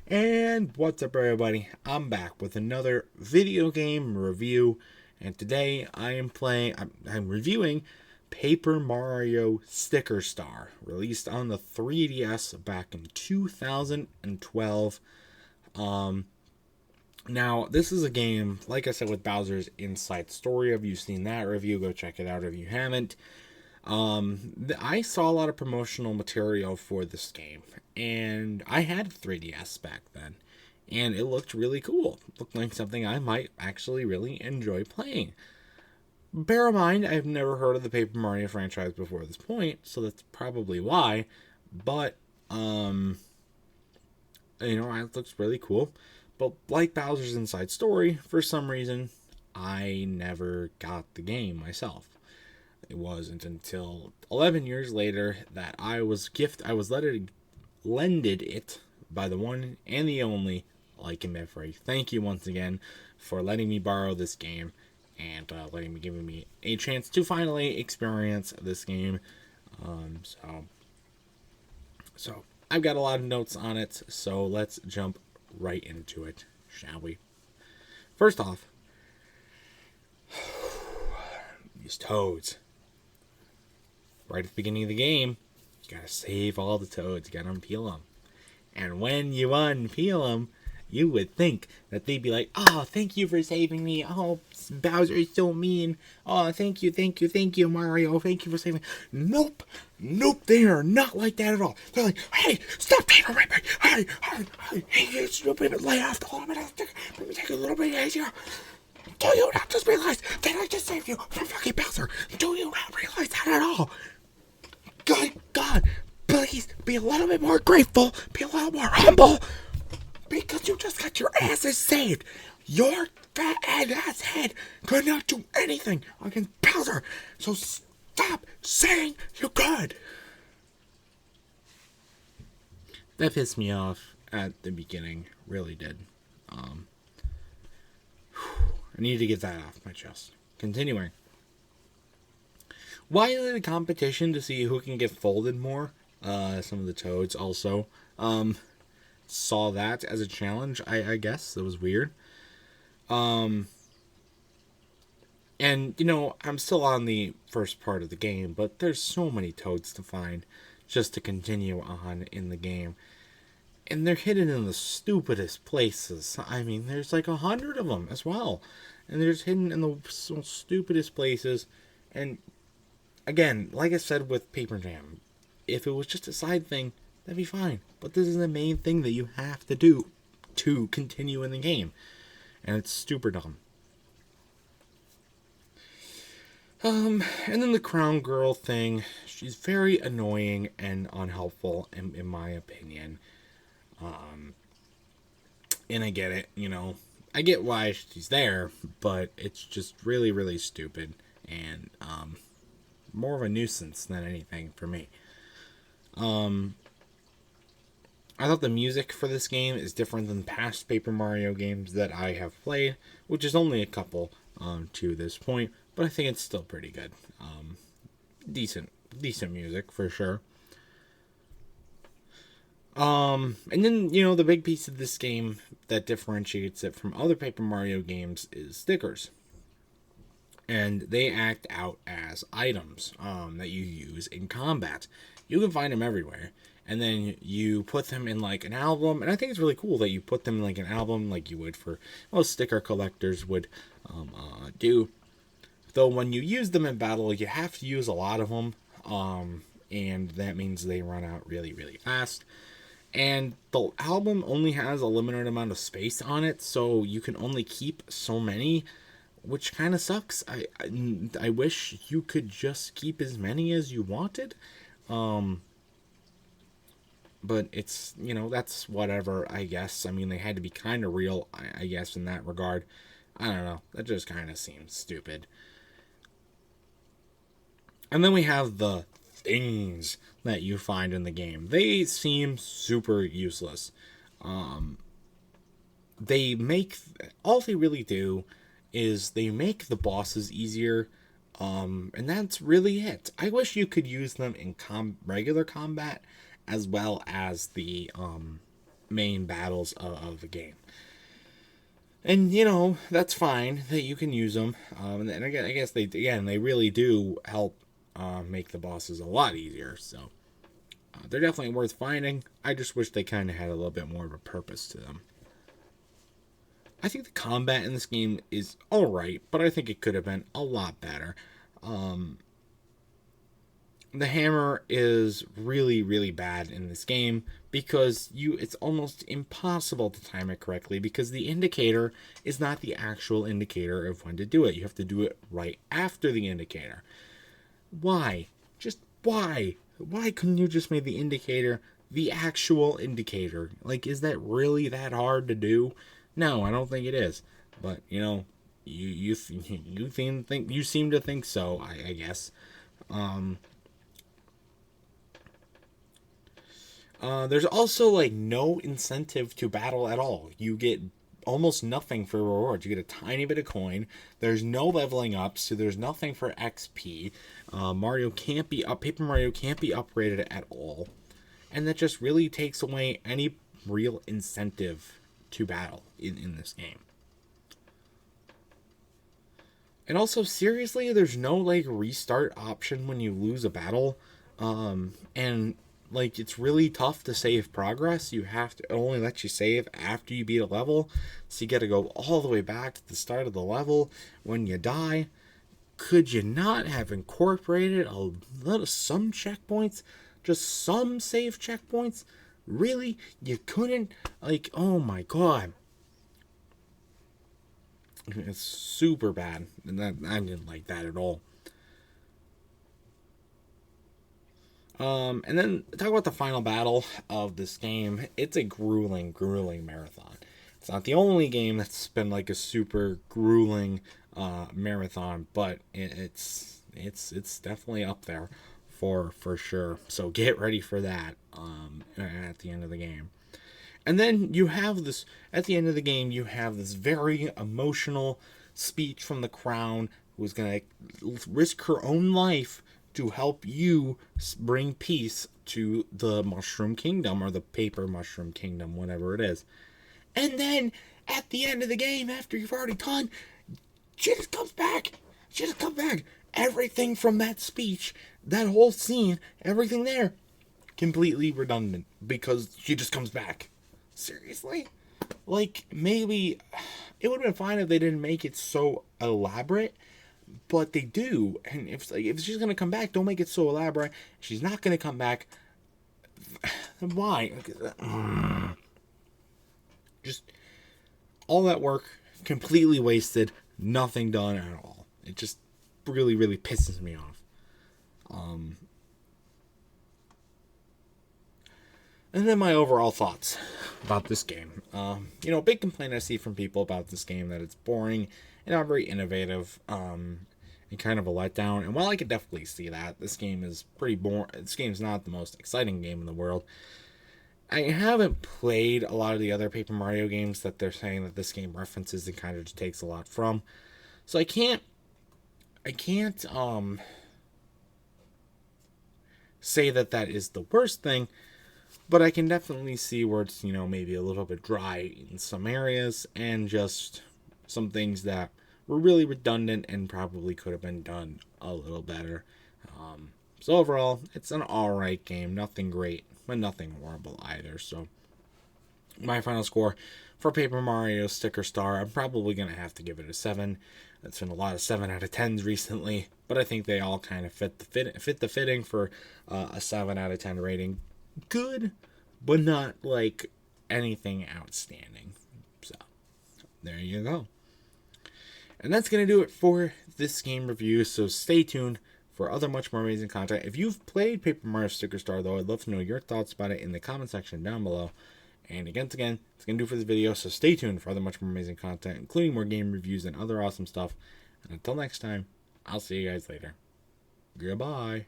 And what's up, everybody? I'm back with another video game review, and today I'm reviewing Paper Mario Sticker Star, released on the 3DS back in 2012. Now, this is a game, like I said, with Bowser's Inside Story. If you've seen that review, go check it out if you haven't. I saw a lot of promotional material for this game, and I had a 3DS back then, and it looked really cool. It looked like something I might actually really enjoy playing. Bear in mind, I've never heard of the Paper Mario franchise before this point, so that's probably why. But it looks really cool. But like Bowser's Inside Story, for some reason, I never got the game myself. It wasn't until 11 years later that I was lended it by the one and the only LikunMiffery. Thank you once again for letting me borrow this game and giving me a chance to finally experience this game. So I've got a lot of notes on it, so let's jump right into it, shall we? First off, these toads. Right at the beginning of the game, you gotta save all the toads, you gotta unpeel them. And when you unpeel them, you would think that they'd be like, "Oh, thank you for saving me. Oh, Bowser is so mean. Oh, thank you, Mario. Thank you for saving me." Nope, they are not like that at all. They're like, "Hey, stop paper ripping. Hey, you stupid, lay off the limit. Let me take it a little bit easier. Do you not just realize that I just saved you from fucking Bowser? Do you not realize that at all? Good God, please be a little bit more grateful, be a little more humble, because you just got your asses saved. Your fat ass head could not do anything against Bowser, so stop saying you could." That pissed me off at the beginning, really did. I need to get that off my chest. Continuing. Why is it a competition to see who can get folded more? Some of the toads also saw that as a challenge, I guess. It was weird. And, I'm still on the first part of the game, but there's so many toads to find just to continue on in the game. And they're hidden in the stupidest places. I mean, there's like 100 of them as well. And they're just hidden in the stupidest places. And again, like I said with Paper Jam, if it was just a side thing, that'd be fine. But this is the main thing that you have to do to continue in the game. And it's super dumb. And then the Crown Girl thing, she's very annoying and unhelpful in my opinion. And I get it, I get why she's there, but it's just really, really stupid and more of a nuisance than anything for me. I thought the music for this game is different than past Paper Mario games that I have played, which is only a couple to this point, but I think it's still pretty good. Decent music for sure. And then, the big piece of this game that differentiates it from other Paper Mario games is stickers. And they act out as items that you use in combat. You can find them everywhere. And then you put them in like an album. And I think it's really cool that you put them in like an album like you would for most sticker collectors would do. Though when you use them in battle, you have to use a lot of them. And that means they run out really, really fast. And the album only has a limited amount of space on it, so you can only keep so many, which kind of sucks. I wish you could just keep as many as you wanted. But it's, that's whatever, I guess. I mean, they had to be kind of real, I guess, in that regard. I don't know. That just kind of seems stupid. And then we have the things that you find in the game. They seem super useless. All they really do is they make the bosses easier, and that's really it. I wish you could use them in regular combat as well as the main battles of the game. And, you know, that's fine that you can use them. And again, I guess they really do help make the bosses a lot easier. So they're definitely worth finding. I just wish they kind of had a little bit more of a purpose to them. I think the combat in this game is alright, but I think it could have been a lot better. The hammer is really, really bad in this game because it's almost impossible to time it correctly because the indicator is not the actual indicator of when to do it. You have to do it right after the indicator. Why? Just why? Why couldn't you just make the indicator the actual indicator? Like, is that really that hard to do? No, I don't think it is. But, you know, you seem to think so, I guess. There's also, like, no incentive to battle at all. You get almost nothing for rewards. You get a tiny bit of coin. There's no leveling up, so there's nothing for XP. Paper Mario can't be upgraded at all. And that just really takes away any real incentive to battle in this game. And also, seriously, there's no, like, restart option when you lose a battle. And like, it's really tough to save progress. It only lets you save after you beat a level. So you got to go all the way back to the start of the level when you die. Could you not have incorporated some checkpoints? Just some save checkpoints? Really? You couldn't? Like, oh my god. It's super bad. And I didn't like that at all. And then talk about the final battle of this game. It's a grueling marathon. It's not the only game that's been like a super grueling marathon, but it's definitely up there for sure. So get ready for that at the end of the game. And then you have this at the end of the game. You have this very emotional speech from the crown, who's gonna risk her own life to help you bring peace to the Mushroom Kingdom, or the Paper Mushroom Kingdom, whatever it is. And then, at the end of the game, after you've already done, she just comes back. Everything from that speech, that whole scene, everything there, completely redundant, because she just comes back. Seriously? Like, maybe, it would have been fine if they didn't make it so elaborate, but they do. And if she's gonna come back, don't make it so elaborate. She's not gonna come back. Why? Just all that work completely wasted. Nothing done at all. It just really, really pisses me off. And then my overall thoughts about this game. Big complaint I see from people about this game, that it's boring and not very innovative, and kind of a letdown. And while I could definitely see that, this game is pretty boring. This game's not the most exciting game in the world. I haven't played a lot of the other Paper Mario games that they're saying that this game references and kind of just takes a lot from. So I can't say that is the worst thing, but I can definitely see where it's, maybe a little bit dry in some areas, and just some things that were really redundant and probably could have been done a little better. So overall, it's an alright game. Nothing great, but nothing horrible either. So my final score for Paper Mario Sticker Star, I'm probably going to have to give it a 7. It's been a lot of 7 out of 10s recently, but I think they all kind of fit the fitting for a 7 out of 10 rating. Good, but not like anything outstanding. So there you go. And that's going to do it for this game review, so stay tuned for other much more amazing content. If you've played Paper Mario Sticker Star, though, I'd love to know your thoughts about it in the comment section down below. And again, it's going to do for this video, so stay tuned for other much more amazing content, including more game reviews and other awesome stuff. And until next time, I'll see you guys later. Goodbye.